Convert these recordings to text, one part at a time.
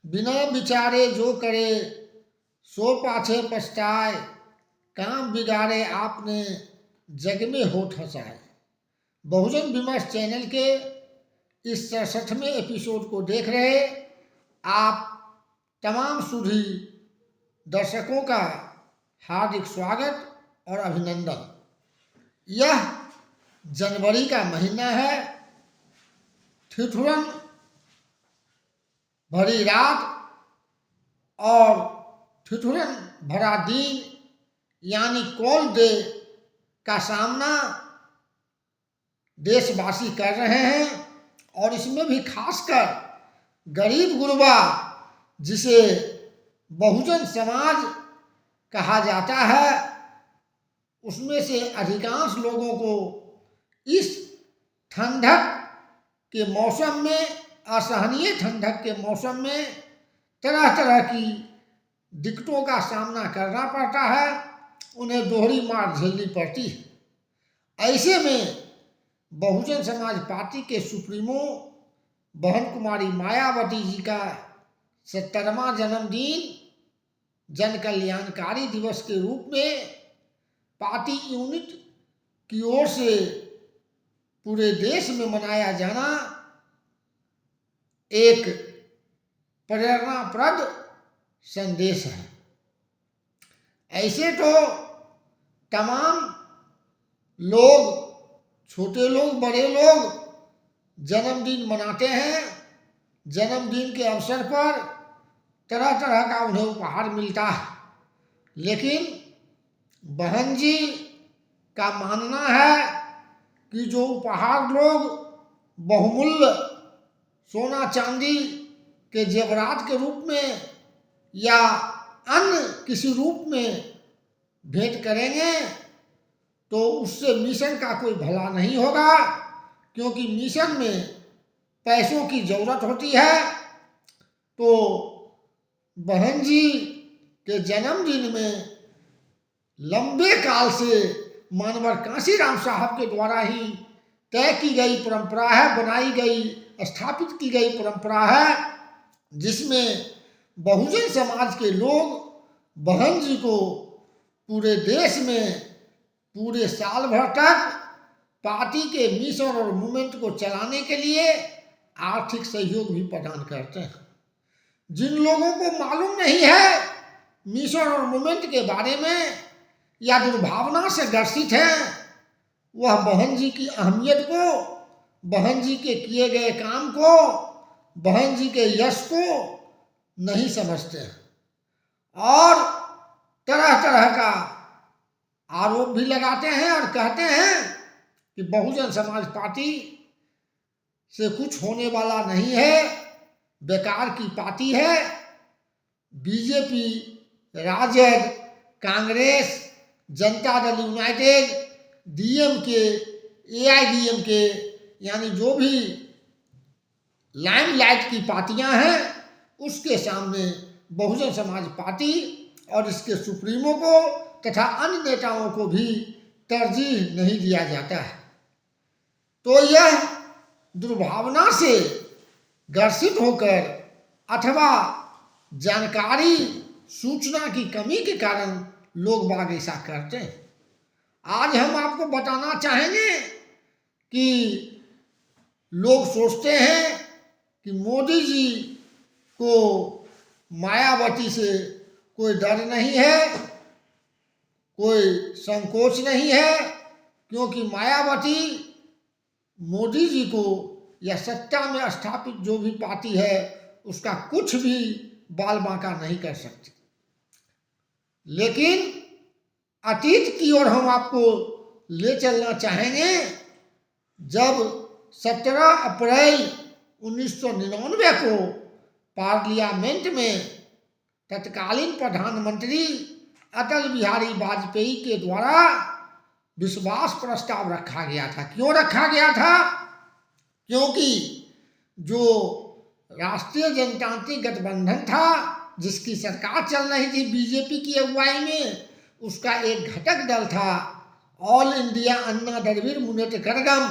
बिना विचारे जो करे सो पाछे पछताए, काम बिगाड़े आपने जग में होठ हंसाए। बहुजन विमर्श चैनल के इस 67वें एपिसोड को देख रहे आप तमाम सुधी दर्शकों का हार्दिक स्वागत और अभिनंदन। यह जनवरी का महीना है। ठिठुरन भरी रात और ठिठुरन भरा दिन यानी कोल्ड डे का सामना देशवासी कर रहे हैं और इसमें भी खासकर गरीब गुरबा जिसे बहुजन समाज कहा जाता है, उसमें से अधिकांश लोगों को इस ठंडक के मौसम में, असहनीय ठंडक के मौसम में तरह तरह की दिक्कतों का सामना करना पड़ता है। उन्हें दोहरी मार झेलनी पड़ती है। ऐसे में बहुजन समाज पार्टी के सुप्रीमो बहन कुमारी मायावती जी का 70वां जन्मदिन जन कल्याणकारी दिवस के रूप में पार्टी यूनिट की ओर से पूरे देश में मनाया जाना एक प्रेरणाप्रद संदेश है। ऐसे तो तमाम लोग, छोटे लोग बड़े लोग जन्मदिन मनाते हैं। जन्मदिन के अवसर पर तरह तरह का उन्हें उपहार मिलता है, लेकिन बहन जी का मानना है कि जो उपहार लोग बहुमूल्य सोना चांदी के जेवरात के रूप में या अन्य किसी रूप में भेंट करेंगे तो उससे मिशन का कोई भला नहीं होगा, क्योंकि मिशन में पैसों की जरूरत होती है। तो बहन जी के जन्मदिन में लंबे काल से मानवर कांशीराम साहब के द्वारा ही तय की गई परंपरा है, बनाई गई, स्थापित की गई परंपरा है, जिसमें बहुजन समाज के लोग बहन जी को पूरे देश में पूरे साल भर तक पार्टी के मिशन और मूवमेंट को चलाने के लिए आर्थिक सहयोग भी प्रदान करते हैं। जिन लोगों को मालूम नहीं है मिशन और मूवमेंट के बारे में या दुर्भावना से ग्रसित हैं, वह बहन जी की अहमियत को, बहन जी के किए गए काम को, बहन जी के यश को नहीं समझते हैं और तरह तरह का आरोप भी लगाते हैं और कहते हैं कि बहुजन समाज पार्टी से कुछ होने वाला नहीं है, बेकार की पार्टी है। BJP, Rajad, Congress, Janata Dal United, DMK, AIADMK यानी जो भी लाइमलाइट की पार्टियां हैं, उसके सामने बहुजन समाज पार्टी और इसके सुप्रीमो को तथा अन्य नेताओं को भी तरजीह नहीं दिया जाता है। तो यह दुर्भावना से ग्रसित होकर अथवा जानकारी, सूचना की कमी के कारण लोग बाग ऐसा करते हैं। आज हम आपको बताना चाहेंगे कि लोग सोचते हैं कि मोदी जी को मायावती से कोई डर नहीं है, कोई संकोच नहीं है, क्योंकि मायावती मोदी जी को या सत्ता में स्थापित जो भी पार्टी है उसका कुछ भी बाल बांका नहीं कर सकती। लेकिन अतीत की ओर हम आपको ले चलना चाहेंगे, जब 17 अप्रैल 1999 को पार्लियामेंट में तत्कालीन प्रधानमंत्री अटल बिहारी वाजपेयी के द्वारा विश्वास प्रस्ताव रखा गया था। क्यों रखा गया था? क्योंकि जो राष्ट्रीय जनतांत्रिक गठबंधन था, जिसकी सरकार चल रही थी बीजेपी की अगुवाई में, उसका एक घटक दल था ऑल इंडिया अन्ना द्रविड़ मुन्नेत्र कड़गम,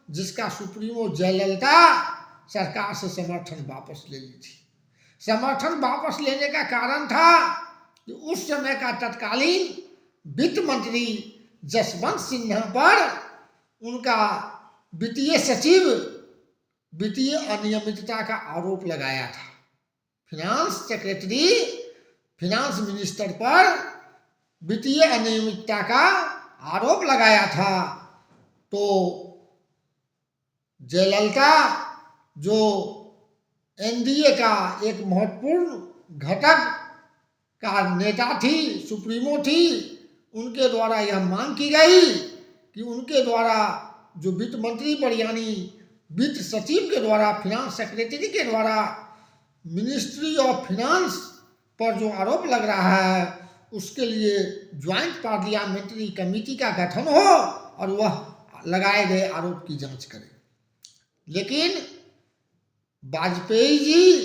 जिसका सुप्रीमो जयललिता सरकार से समर्थन वापस ले ली थी। समर्थन वापस लेने का कारण था कि उस समय का तत्कालीन वित्त मंत्री जसवंत सिन्हा पर उनका वित्तीय सचिव वित्तीय अनियमितता का आरोप लगाया था। फिनांस सेक्रेटरी फिनांस मिनिस्टर पर वित्तीय अनियमितता का आरोप लगाया था। तो जयललिता जो एनडीए का एक महत्वपूर्ण घटक का नेता थी, सुप्रीमो थी, उनके द्वारा यह मांग की गई कि उनके द्वारा जो वित्त मंत्री पर यानी वित्त सचिव के द्वारा, फिनांस सेक्रेटरी के द्वारा मिनिस्ट्री ऑफ फिनांस पर जो आरोप लग रहा है उसके लिए ज्वाइंट पार्लियामेंट्री कमेटी का गठन हो और वह लगाए गए आरोप की जांच करे। लेकिन वाजपेयी जी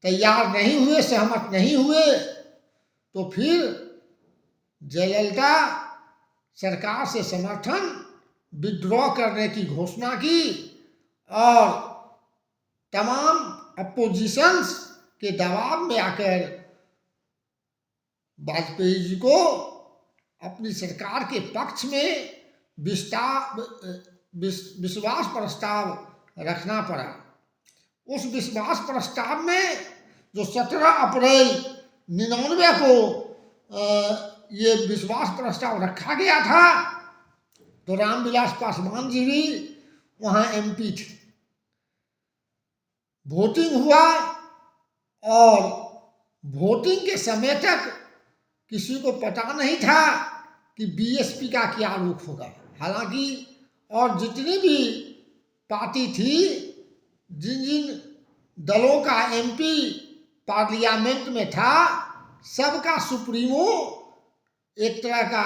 तैयार नहीं हुए, सहमत नहीं हुए। तो फिर जयललिता सरकार से समर्थन विड्रॉ करने की घोषणा की और तमाम अपोजिशंस के दबाव में आकर वाजपेयी जी को अपनी सरकार के पक्ष में विश्वास प्रस्ताव रखना पड़ा। उस विश्वास प्रस्ताव में जो 17 अप्रैल 1999 को ये विश्वास प्रस्ताव रखा गया था, तो रामविलास पासवान जी भी वहाँ एमपी थे। वोटिंग हुआ और वोटिंग के समय तक किसी को पता नहीं था कि बीएसपी का क्या रुख होगा। हालांकि और जितनी भी पार्टी थी, जिन जिन दलों का एमपी पार्लियामेंट में था, सबका सुप्रीमो एक तरह का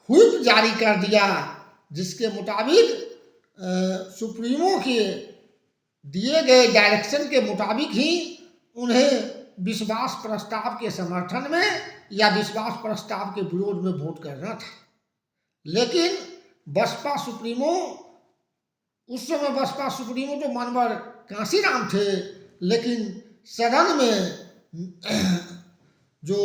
व्हिप जारी कर दिया, जिसके मुताबिक सुप्रीमो के दिए गए डायरेक्शन के मुताबिक ही उन्हें विश्वास प्रस्ताव के समर्थन में या विश्वास प्रस्ताव के विरोध में वोट करना था। लेकिन बसपा सुप्रीमो, उस समय बसपा सुप्रीमो तो मानवर कांशीराम थे, लेकिन सदन में जो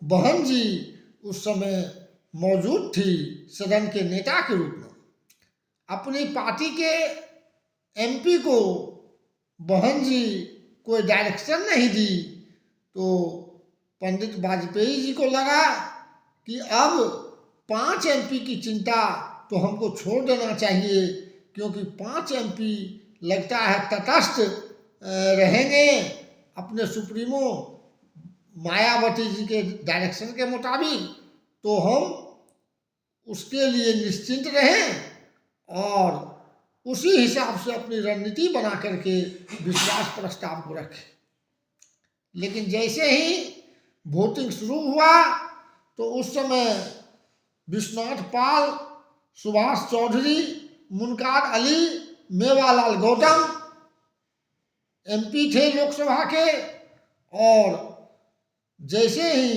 बहन जी उस समय मौजूद थी सदन के नेता के रूप में, अपनी पार्टी के एमपी को बहन जी कोई डायरेक्शन नहीं दी। तो पंडित वाजपेयी जी को लगा कि अब 5 एमपी की चिंता तो हमको छोड़ देना चाहिए, क्योंकि 5 एमपी लगता है तटस्थ रहेंगे अपने सुप्रीमो मायावती जी के डायरेक्शन के मुताबिक, तो हम उसके लिए निश्चिंत रहें और उसी हिसाब से अपनी रणनीति बना करके विश्वास प्रस्ताव को रखें। लेकिन जैसे ही वोटिंग शुरू हुआ तो उस समय विश्वनाथ पाल, सुभाष चौधरी, मुनकार अली, मेवालाल गौतम एमपी थे लोकसभा के। और जैसे ही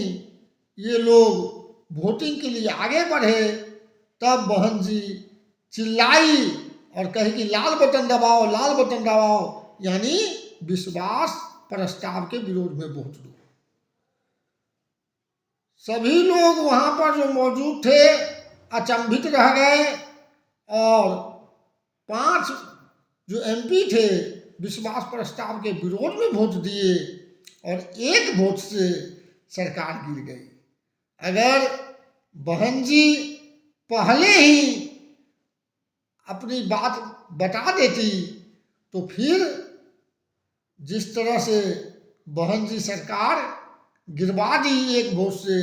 ये लोग वोटिंग के लिए आगे बढ़े, तब बहन जी चिल्लाई और कही कि लाल बटन दबाओ, लाल बटन दबाओ, यानी विश्वास प्रस्ताव के विरोध में वोट दो। सभी लोग वहां पर जो मौजूद थे अचंभित रह गए और 5 जो एमपी थे विश्वास प्रस्ताव के विरोध में वोट दिए और 1 वोट से सरकार गिर गई। अगर बहन जी पहले ही अपनी बात बता देती तो फिर जिस तरह से बहन जी सरकार गिरवा दी 1 वोट से,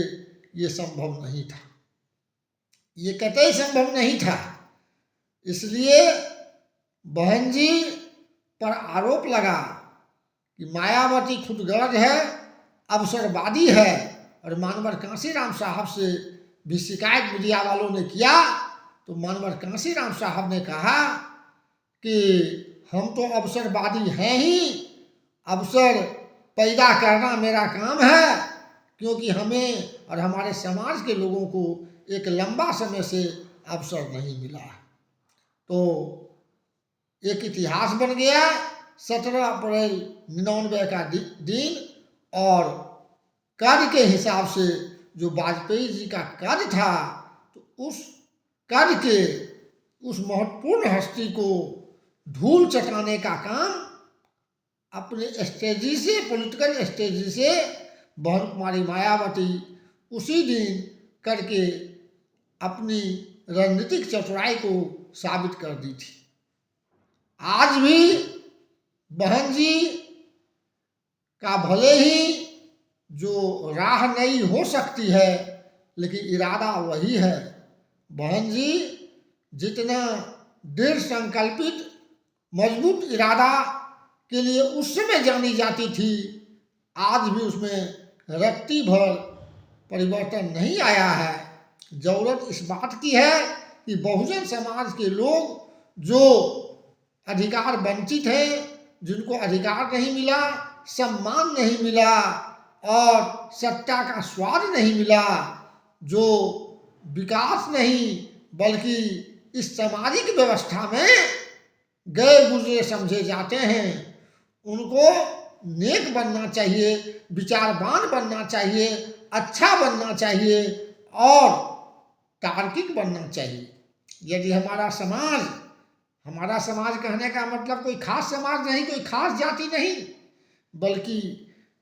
ये संभव नहीं था, ये कतई संभव नहीं था। इसलिए बहन जी पर आरोप लगा कि मायावती खुदगर्ज है, अवसरवादी है। और मानवर कांशीराम साहब से भी शिकायत मीडिया वालों ने किया, तो मानवर कांशीराम साहब ने कहा कि हम तो अवसरवादी हैं ही, अवसर पैदा करना मेरा काम है, क्योंकि हमें और हमारे समाज के लोगों को एक लंबा समय से अवसर नहीं मिला। तो एक इतिहास बन गया 17 अप्रैल 99 का दिन, और कार्य के हिसाब से जो वाजपेयी जी का कार्य था, तो उस कार्य के उस महत्वपूर्ण हस्ती को धूल चटाने का काम अपने स्ट्रेटजी से, पॉलिटिकल स्ट्रेटजी से बहन कुमारी मायावती उसी दिन करके अपनी रणनीतिक चतुराई को साबित कर दी थी। आज भी बहन जी का भले ही जो राह नई हो सकती है, लेकिन इरादा वही है। बहन जी जितना दृढ़ संकल्पित मजबूत इरादा के लिए उस समय जानी जाती थी, आज भी उसमें रत्ती भर परिवर्तन नहीं आया है। जरूरत इस बात की है कि बहुजन समाज के लोग जो अधिकार वंचित हैं, जिनको अधिकार नहीं मिला, सम्मान नहीं मिला और सत्ता का स्वाद नहीं मिला, जो विकास नहीं बल्कि इस सामाजिक व्यवस्था में गए गुजरे समझे जाते हैं, उनको नेक बनना चाहिए, विचारवान बनना चाहिए, अच्छा बनना चाहिए और तार्किक बनना चाहिए। यदि हमारा समाज कहने का मतलब कोई खास समाज नहीं, कोई खास जाति नहीं, बल्कि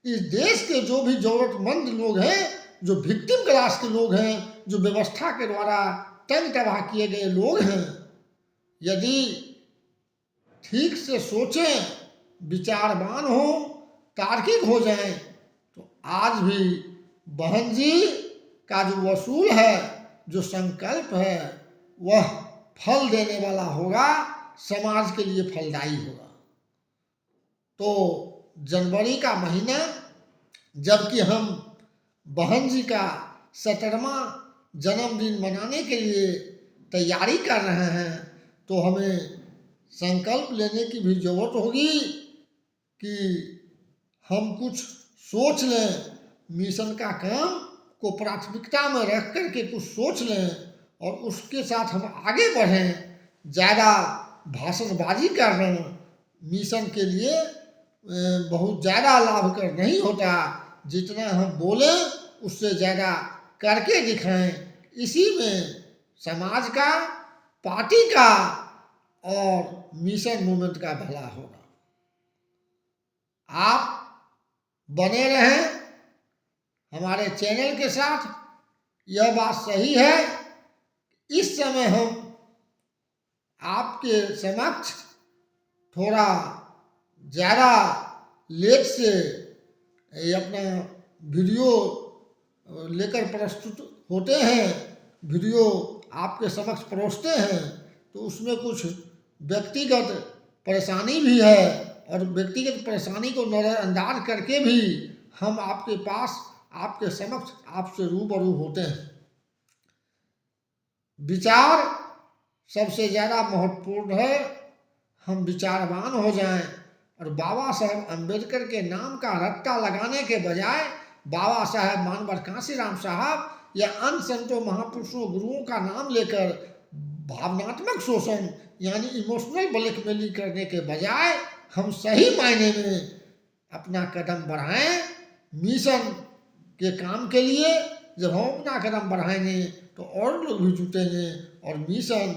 इस देश के जो भी जरूरतमंद लोग हैं, जो विक्टिम क्लास के लोग हैं, जो व्यवस्था के द्वारा तंग तबाह किए गए लोग हैं, यदि ठीक से सोचें, विचारवान हो, तार्किक हो जाएं, तो आज भी बहन जी का जो वसूल है, जो संकल्प है, वह फल देने वाला होगा, समाज के लिए फलदायी होगा। तो जनवरी का महीना, जबकि हम बहन जी का 17वां जन्मदिन मनाने के लिए तैयारी कर रहे हैं, तो हमें संकल्प लेने की भी जरूरत होगी कि हम कुछ सोच लें, मिशन का काम को प्राथमिकता में रख कर के कुछ सोच लें और उसके साथ हम आगे बढ़ें। ज़्यादा भाषणबाजी करना मिशन के लिए बहुत ज़्यादा लाभकर नहीं होता। जितना हम बोलें उससे ज़्यादा करके दिखाएं, इसी में समाज का, पार्टी का और मिशन मूवमेंट का भला होगा। आप बने रहें हमारे चैनल के साथ। यह बात सही है, इस समय हम आपके समक्ष थोड़ा ज़्यादा लेट से अपना वीडियो लेकर प्रस्तुत होते हैं, वीडियो आपके समक्ष परोसते हैं, तो उसमें कुछ व्यक्तिगत परेशानी भी है और व्यक्तिगत परेशानी को नज़रअंदाज करके भी हम आपके पास, आपके समक्ष आपसे रूबरू होते हैं। विचार सबसे ज़्यादा महत्वपूर्ण है। हम विचारवान हो जाएं और बाबा साहब अम्बेडकर के नाम का रट्टा लगाने के बजाय बाबा साहब मानवर कांशीराम साहब या अन्य संतों, महापुरुषों, गुरुओं का नाम लेकर भावनात्मक शोषण यानी इमोशनल ब्लैकमेलिंग करने के बजाय हम सही मायने में अपना कदम बढ़ाएं मिशन के काम के लिए। जब हम अपना कदम बढ़ाएंगे तो और लोग भी जुटेंगे और मिशन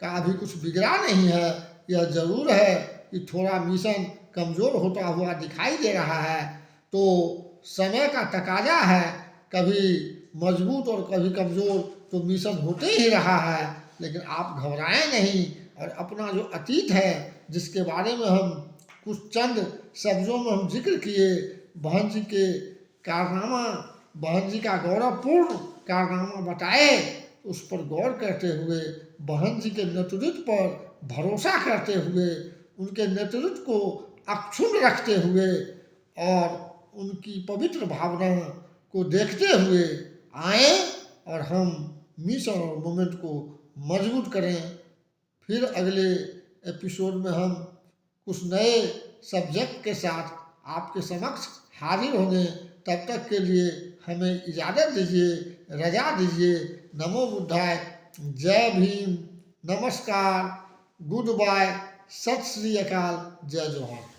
का अभी कुछ बिगड़ा नहीं है। यह ज़रूर है कि थोड़ा मिशन कमज़ोर होता हुआ दिखाई दे रहा है, तो समय का तकाजा है, कभी मजबूत और कभी कमज़ोर तो मिशन होते ही रहा है। लेकिन आप घबराएं नहीं और अपना जो अतीत है, जिसके बारे में हम कुछ चंद शब्दों में हम जिक्र किए, बहन जी के कारनामा, बहन जी का गौरवपूर्ण कारनामा बताए, उस पर गौर करते हुए, बहन जी के नेतृत्व पर भरोसा करते हुए, उनके नेतृत्व को अक्षुण्ण रखते हुए और उनकी पवित्र भावना को देखते हुए आए और हम मिशन और मूवमेंट को मजबूत करें। फिर अगले एपिसोड में हम कुछ नए सब्जेक्ट के साथ आपके समक्ष हाजिर होंगे। तब तक के लिए हमें इजाज़त दीजिए, रजा दीजिए। नमो बुद्धाय, जय भीम, नमस्कार, गुड बाय, सत श्री अकाल, जय जोहार।